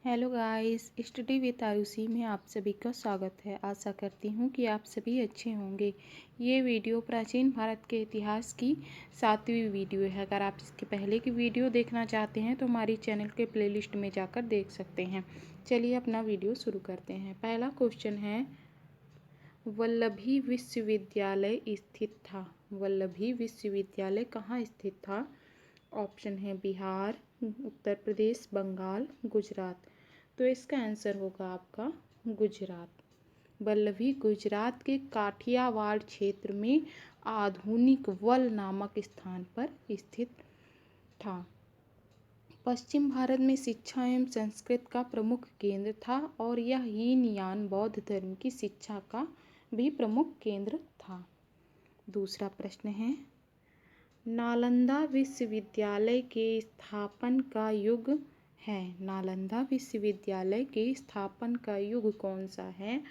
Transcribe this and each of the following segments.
Hello guys, study with Aarushi में आप सभी का स्वागत है। आशा करती हूँ कि आप सभी अच्छे होंगे। ये वीडियो प्राचीन भारत के इतिहास की 7वीं वीडियो है। अगर आप इसके पहले की वीडियो देखना चाहते हैं तो हमारी चैनल के प्लेलिस्ट में जाकर देख सकते हैं। चलिए अपना वीडियो शुरू करते हैं। पहला क्वेश्चन है, वल्लभी विश्वविद्यालय स्थित था। वल्लभी विश्वविद्यालय कहाँ स्थित था? ऑप्शन है बिहार, उत्तर प्रदेश, बंगाल, गुजरात। तो इसका आंसर होगा आपका गुजरात। वल्लभी गुजरात के काठियावाड़ क्षेत्र में आधुनिक वल नामक स्थान पर स्थित था। पश्चिम भारत में शिक्षा एवं संस्कृत का प्रमुख केंद्र था और यह हीनयान बौद्ध धर्म की शिक्षा का भी प्रमुख केंद्र था। दूसरा प्रश्न है, नालंदा विश्वविद्यालय के स्थापन का युग है। नालंदा विश्वविद्यालय के स्थापन का युग कौन सा है?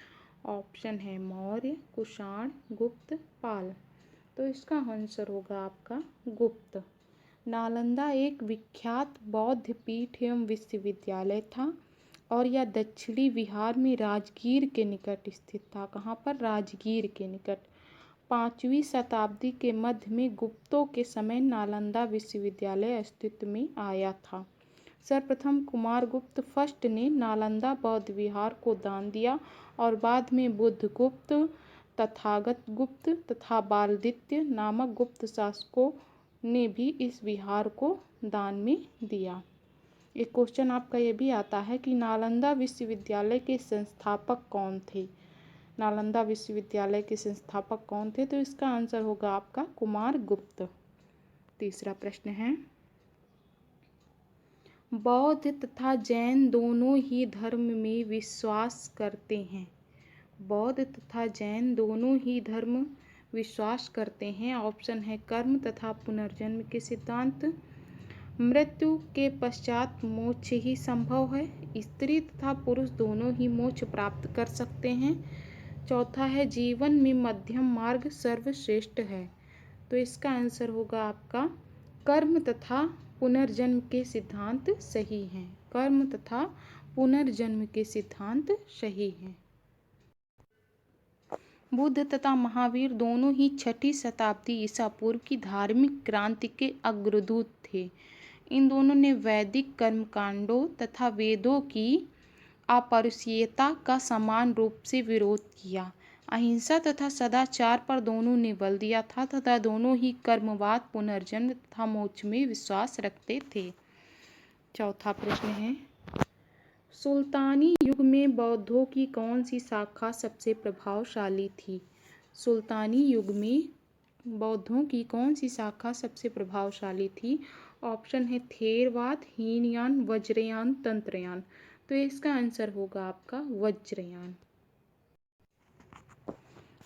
ऑप्शन है मौर्य, कुषाण, गुप्त, पाल। तो इसका आंसर होगा आपका गुप्त। नालंदा एक विख्यात बौद्ध पीठ एवं विश्वविद्यालय था और यह दक्षिणी बिहार में राजगीर के निकट स्थित था। कहाँ पर? राजगीर के निकट। 5वीं शताब्दी के मध्य में गुप्तों के समय नालंदा विश्वविद्यालय अस्तित्व में आया था। सर्वप्रथम कुमारगुप्त फर्स्ट ने नालंदा बौद्ध विहार को दान दिया और बाद में बुद्धगुप्त, तथागत गुप्त तथा बालदित्य नामक गुप्त शासकों ने भी इस विहार को दान में दिया। एक क्वेश्चन आपका ये भी आता है कि नालंदा विश्वविद्यालय के संस्थापक कौन थे? नालंदा विश्वविद्यालय के संस्थापक कौन थे? तो इसका आंसर होगा आपका कुमारगुप्त। तीसरा प्रश्न है, बौद्ध तथा जैन दोनों ही धर्म में विश्वास करते हैं। बौद्ध तथा जैन दोनों ही धर्म विश्वास करते हैं। ऑप्शन है कर्म तथा पुनर्जन्म के सिद्धांत, मृत्यु के पश्चात मोक्ष ही संभव है, स्त्री तथा पुरुष दोनों ही मोक्ष प्राप्त कर सकते हैं, चौथा है जीवन में मध्यम मार्ग सर्वश्रेष्ठ है। तो इसका आंसर होगा आपका कर्म तथा पुनर्जन्म के सिद्धांत सही हैं। कर्म तथा पुनर्जन्म के सिद्धांत सही हैं। बुद्ध तथा महावीर दोनों ही 6ठी शताब्दी ईसा पूर्व की धार्मिक क्रांति के अग्रदूत थे। इन दोनों ने वैदिक कर्मकांडों तथा वेदों की अपरुषीयता का समान रूप से विरोध किया। अहिंसा तथा सदाचार पर दोनों ने बल दिया था तथा दोनों ही कर्मवाद, पुनर्जन्म तथा मोक्ष में विश्वास रखते थे। चौथा प्रश्न है, सुल्तानी युग में बौद्धों की कौन सी शाखा सबसे प्रभावशाली थी? सुल्तानी युग में बौद्धों की कौन सी शाखा सबसे प्रभावशाली थी? ऑप्शन है थेरवाद, हीनयान, वज्रयान, तंत्रयान। तो इसका आंसर होगा आपका वज्रयान।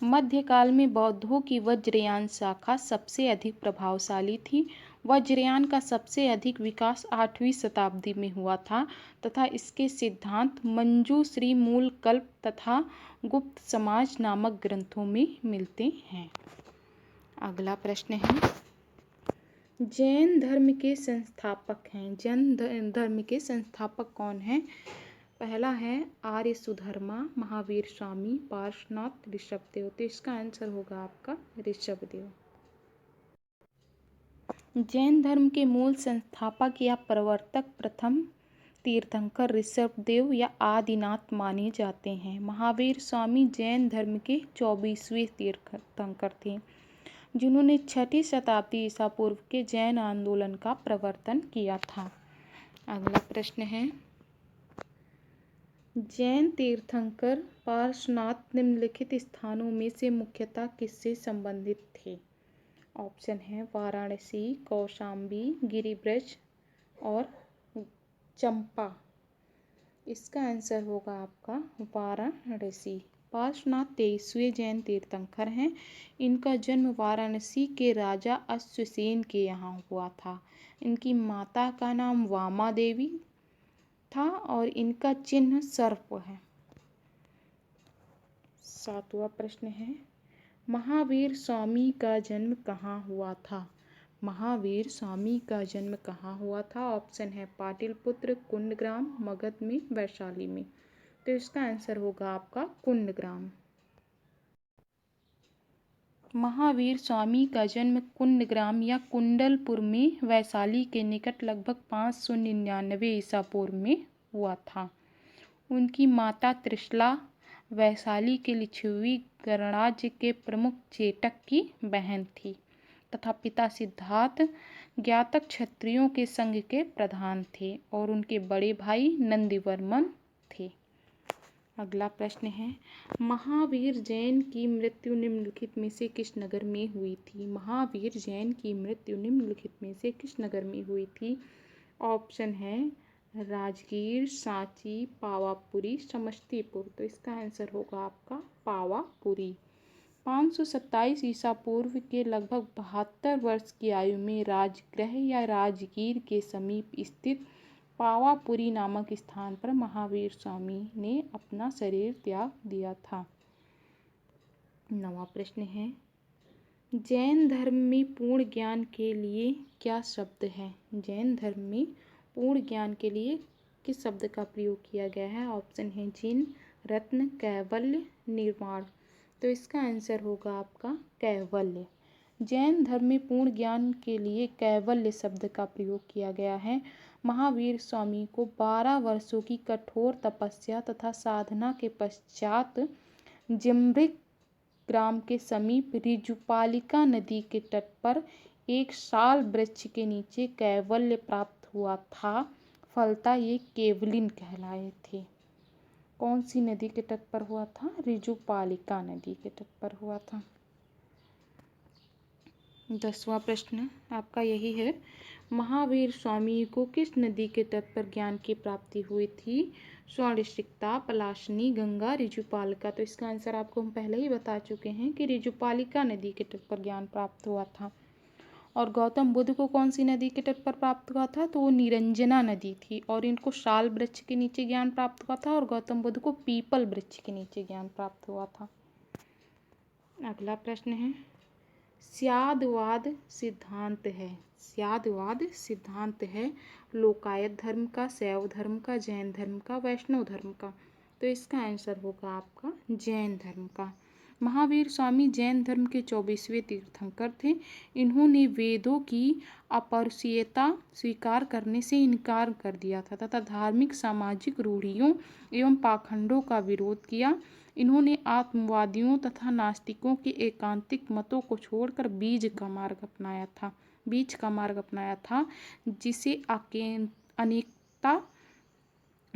मध्यकाल में बौद्धों की वज्रयान शाखा सबसे अधिक प्रभावशाली थी। वज्रयान का सबसे अधिक विकास 8वीं शताब्दी में हुआ था तथा इसके सिद्धांत मंजूश्री, मूलकल्प तथा गुप्त समाज नामक ग्रंथों में मिलते हैं। अगला प्रश्न है, जैन धर्म के संस्थापक हैं। जैन धर्म के संस्थापक कौन हैं? पहला है आर्य सुधर्मा, महावीर स्वामी, पार्श्वनाथ, ऋषभदेव। तो इसका आंसर होगा आपका ऋषभदेव। जैन धर्म के मूल संस्थापक या प्रवर्तक प्रथम तीर्थंकर ऋषभदेव या आदिनाथ माने जाते हैं। महावीर स्वामी जैन धर्म के 24वें तीर्थंकर थे जिन्होंने 6ठी शताब्दी ईसा पूर्व के जैन आंदोलन का प्रवर्तन किया था। अगला प्रश्न है, जैन तीर्थंकर पार्श्वनाथ निम्नलिखित स्थानों में से मुख्यतः किससे संबंधित थे? ऑप्शन है वाराणसी, कौशाम्बी, गिरिब्रज और चंपा। इसका आंसर होगा आपका वाराणसी। पार्श्वनाथ 23वें जैन तीर्थंकर हैं। इनका जन्म वाराणसी के राजा अश्वसेन के यहाँ हुआ था। इनकी माता का नाम वामा देवी था और इनका चिन्ह सर्प है। 7वां प्रश्न है, महावीर स्वामी का जन्म कहाँ हुआ था? महावीर स्वामी का जन्म कहाँ हुआ था? ऑप्शन है पाटलिपुत्र, कुंडग्राम, मगध में, वैशाली में। तो इसका आंसर होगा आपका कुंडग्राम। महावीर स्वामी का जन्म कुंडग्राम या कुंडलपुर में वैशाली के निकट लगभग 599 ईसा पूर्व में हुआ था। उनकी माता त्रिशला वैशाली के लिच्छवी गणराज्य के प्रमुख चेटक की बहन थी तथा पिता सिद्धार्थ ज्ञातक क्षत्रियों के संघ के प्रधान थे और उनके बड़े भाई नंदीवर्मन थे। अगला प्रश्न है, महावीर जैन की मृत्यु निम्नलिखित में से किस नगर में हुई थी? महावीर जैन की मृत्यु निम्नलिखित में से किस नगर में हुई थी? ऑप्शन है राजगीर, सांची, पावापुरी, समस्तीपुर। तो इसका आंसर होगा आपका पावापुरी। 527 ईसा पूर्व के लगभग 72 वर्ष की आयु में राजगृह या राजगीर के समीप स्थित पावापुरी नामक स्थान पर महावीर स्वामी ने अपना शरीर त्याग दिया था। 9वां प्रश्न है, जैन धर्म में पूर्ण ज्ञान के लिए क्या शब्द है? जैन धर्म में पूर्ण ज्ञान के लिए किस शब्द का प्रयोग किया गया है? ऑप्शन है जिन, रत्न, कैवल्य, निर्वाण। तो इसका आंसर होगा आपका कैवल्य। जैन धर्म में पूर्ण ज्ञान के लिए कैवल्य शब्द का प्रयोग किया गया है। महावीर स्वामी को 12 वर्षों की कठोर तपस्या तथा साधना के पश्चात जिम्रिक ग्राम के समीप ऋजुपालिका नदी के तट पर एक साल वृक्ष के नीचे कैवल्य प्राप्त हुआ था। फलतः ये केवलिन कहलाए थे। कौन सी नदी के तट पर हुआ था? ऋजुपालिका नदी के तट पर हुआ था। 10वां प्रश्न आपका यही है, महावीर स्वामी को किस नदी के तट पर ज्ञान की प्राप्ति हुई थी? स्वर्णसिक्ता, पलाशनी, गंगा, ऋजुपालिका। तो इसका आंसर आपको हम पहले ही बता चुके हैं कि ऋजुपालिका नदी के तट पर ज्ञान प्राप्त हुआ था। और गौतम बुद्ध को कौन सी नदी के तट पर प्राप्त हुआ था? तो वो निरंजना नदी थी। और इनको शाल वृक्ष के नीचे ज्ञान प्राप्त हुआ था और गौतम बुद्ध को पीपल वृक्ष के नीचे ज्ञान प्राप्त हुआ था। अगला प्रश्न है, स्यादवाद सिद्धांत है। स्यादवाद सिद्धांत है लोकायत धर्म का, शैव धर्म का, जैन धर्म का, वैष्णव धर्म का। तो इसका आंसर होगा आपका जैन धर्म का। महावीर स्वामी जैन धर्म के 24वें तीर्थंकर थे। इन्होंने वेदों की अपौरुषेयता स्वीकार करने से इनकार कर दिया था तथा धार्मिक, सामाजिक रूढ़ियों एवं पाखंडों का विरोध किया। इन्होंने आत्मवादियों तथा नास्तिकों के एकांतिक मतों को छोड़कर बीज का मार्ग अपनाया था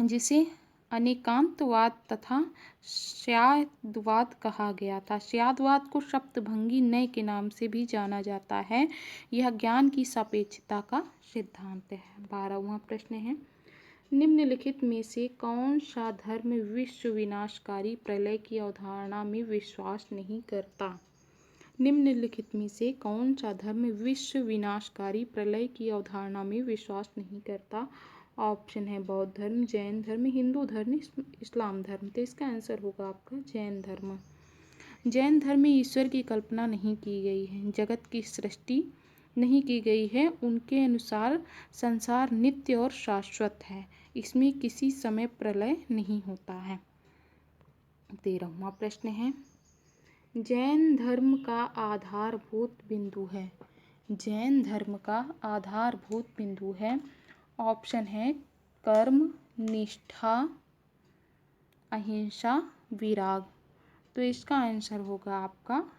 जिसे अनेकांतवाद तथा स्यादवाद कहा गया था। स्यादवाद को सप्तभंगी न्याय के नाम से भी जाना जाता है। यह ज्ञान की सापेक्षता का सिद्धांत है। 12वां प्रश्न है, निम्नलिखित में से कौन सा धर्म विश्व विनाशकारी प्रलय की अवधारणा में विश्वास नहीं करता? निम्नलिखित में से कौन सा धर्म विश्व विनाशकारी प्रलय की अवधारणा में विश्वास नहीं करता? ऑप्शन है बौद्ध धर्म, जैन धर्म, हिंदू धर्म, इस्लाम धर्म। तो इसका आंसर होगा आपका जैन धर्म। जैन धर्म में ईश्वर की कल्पना नहीं की गई है, जगत की सृष्टि नहीं की गई है। उनके अनुसार संसार नित्य और शाश्वत है, इसमें किसी समय प्रलय नहीं होता है। 13वां प्रश्न है, जैन धर्म का आधारभूत बिंदु है। जैन धर्म का आधारभूत बिंदु है। ऑप्शन है कर्म, निष्ठा, अहिंसा, विराग। तो इसका आंसर होगा आपका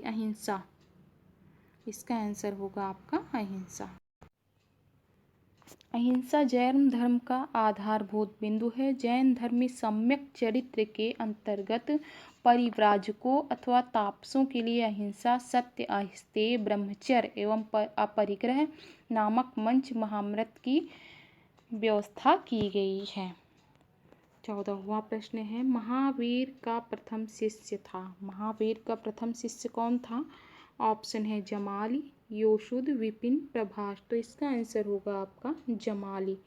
अहिंसा। इसका आंसर होगा आपका अहिंसा। अहिंसा जैन धर्म का आधारभूत बिंदु है। जैन धर्म में सम्यक चरित्र के अंतर्गत परिव्राजकों अथवा तापसों के लिए अहिंसा, सत्य, अस्तेय, ब्रह्मचर्य एवं अपरिग्रह नामक पंच महामृत की व्यवस्था की गई है। 14वां प्रश्न है, महावीर का प्रथम शिष्य था। महावीर का प्रथम शिष्य कौन था? ऑप्शन है जमाली, योशुद, विपिन, प्रभास। तो इसका आंसर होगा आपका जमाली।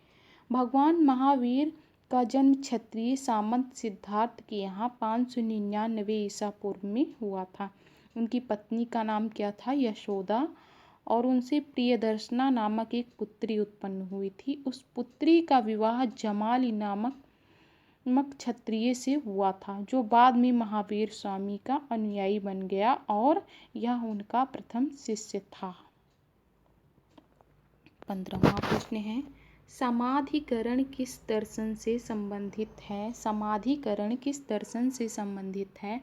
भगवान महावीर का जन्म क्षत्रिय सामंत सिद्धार्थ के यहाँ 599 ईसा पूर्व में हुआ था। उनकी पत्नी का नाम क्या था? यशोदा। और उनसे प्रियदर्शना नामक एक पुत्री उत्पन्न हुई थी। उस पुत्री का विवाह जमाली नामक क्षत्रिय से हुआ था, जो बाद में महावीर स्वामी का अनुयायी बन गया और यह उनका प्रथम शिष्य था। 15वां प्रश्न है, समाधिकरण किस दर्शन से संबंधित है? समाधिकरण किस दर्शन से संबंधित है?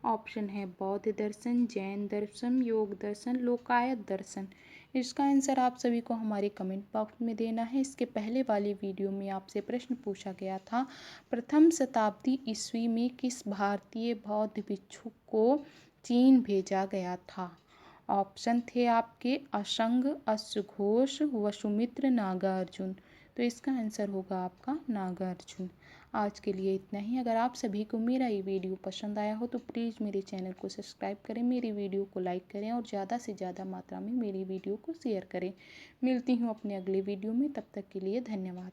ऑप्शन है बौद्ध दर्शन, जैन दर्शन, योग दर्शन, लोकायत दर्शन। इसका आंसर आप सभी को हमारे कमेंट बॉक्स में देना है। इसके पहले वाली वीडियो में आपसे प्रश्न पूछा गया था, प्रथम शताब्दी ईस्वी में किस भारतीय बौद्ध भिक्षु को चीन भेजा गया था? ऑप्शन थे आपके असंग, अश्वघोष, वसुमित्र, नागार्जुन। तो इसका आंसर होगा आपका नागार्जुन। आज के लिए इतना ही। अगर आप सभी को मेरा ये वीडियो पसंद आया हो तो प्लीज़ मेरे चैनल को सब्सक्राइब करें, मेरी वीडियो को लाइक करें और ज़्यादा से ज़्यादा मात्रा में मेरी वीडियो को शेयर करें। मिलती हूँ अपने अगले वीडियो में, तब तक के लिए धन्यवाद।